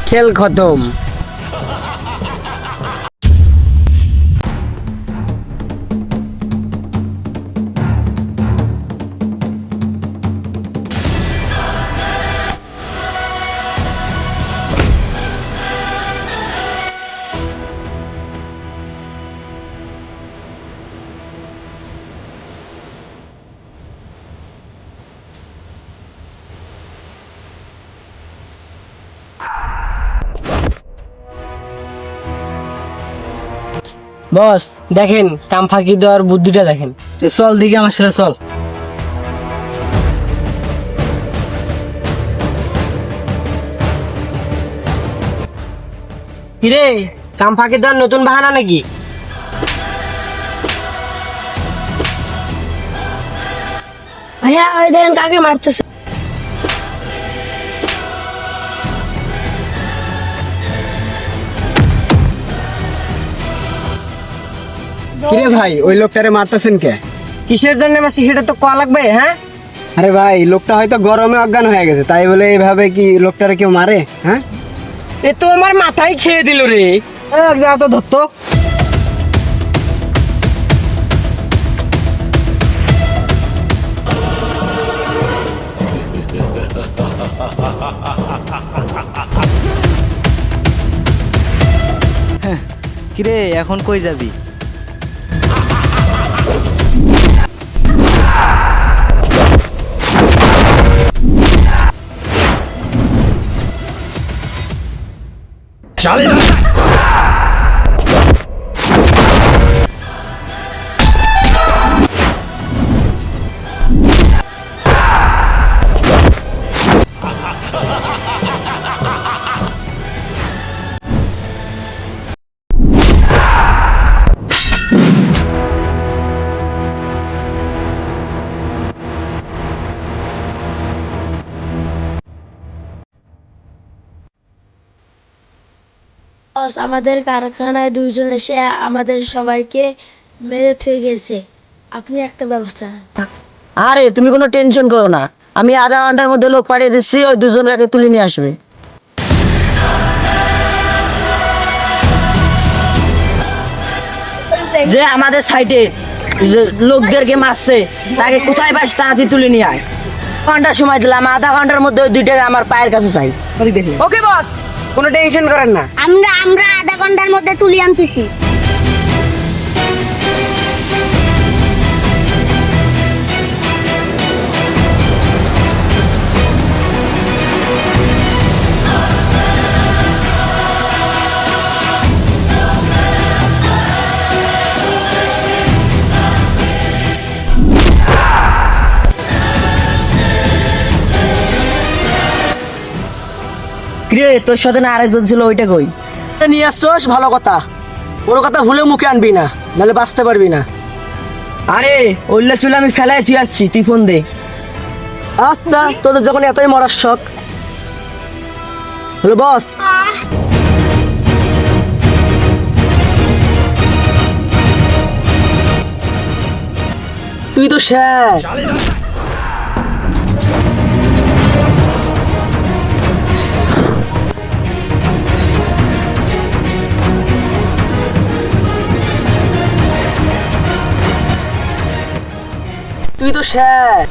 খেল খতম। বস দেখেন, কাম ফাঁকি দেওয়ার বুদ্ধিটা দেখেন। চল দিকে আমার সাথে চল। কিরে, কাম ফাঁকি দেওয়ার নতুন বাহানা নাকি? ভাইয়া ওই দেখেন কাকে মারতেছে। কিরে ভাই, ওই লোকটারে মারতেছেন কে? কিসের জন্য মারছি সেটা তো কয়া লাগবে। হ্যাঁ, আরে ভাই, লোকটা হয়তো গরমে অজ্ঞান হয়ে গেছে, তাই বলে এইভাবে কি লোকটারে কেউ মারে? হ্যাঁ, এ তো আমার মাথায় খেয়ে দিল রে। যা তো ধরতো। কিরে এখন কই যাবি? বস, আমাদের কারখানায় দুইজন এসে আমাদের সবাইকে মেরে থুয়ে গেছে। আপনি একটা ব্যবস্থা নেন। আরে তুমি কোনো টেনশন করো না, আমি আধা ঘন্টার মধ্যে লোক পাঠিয়ে দিচ্ছি, ওই দুজনকে তুলে নিয়ে আসবে। যে আমাদের সাইটে যে লোকদেরকে মারছে তাকে কোথায় পাস তাড়াতাড়ি তুলে নিয়ে আয়। ঘন্টার সময় দিলাম, আধা ঘন্টার মধ্যে ওই দুইটাকে আমার পায়ের কাছে চাই। ওকে বস, কোনো টেনশন করেন না। আমরা আধা ঘন্টার মধ্যে তুলি আনতেছি। কিরে, তোর সাথে না আরেকজন ছিল, ওইটা কই? নিয়ে আসছোস, ভালো কথা। ওর কথা ভুলে মুখে আনবি না, নাহলে বাঁচতে পারবি না। আরে ওইলে চুলে আমি ফেলায় তুই আসছি, তুই ফোন দে। আচ্ছা, তোদের যখন এতই মরার শখ। Hello boss. তুই তো শেষ। তুই তো শেষ।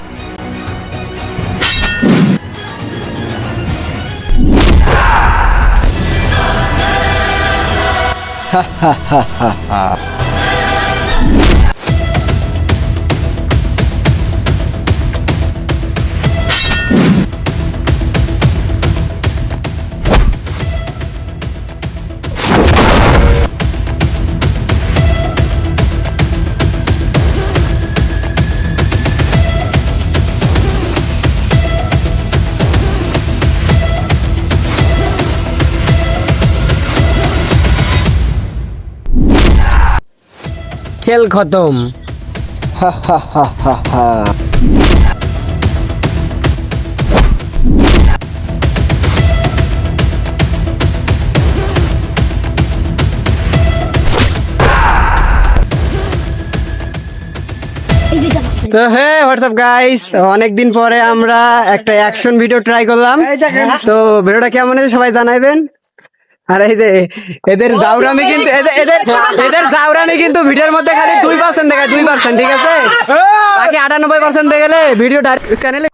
খেল খতম। তো হে হোয়াটসঅ্যাপ গাইস, অনেকদিন পরে আমরা একটা অ্যাকশন ভিডিও ট্রাই করলাম। তো ভিডিওটা কেমন হয়েছে সবাই জানাবেন। আরে এই যে এদের জাউরামি কিন্তু এদের জাউরামি কিন্তু ভিডিওর মধ্যে খালি 2% দেখায় 2%, ঠিক আছে? বাকি 98% দেখে গেলে ভিডিও চ্যানেলে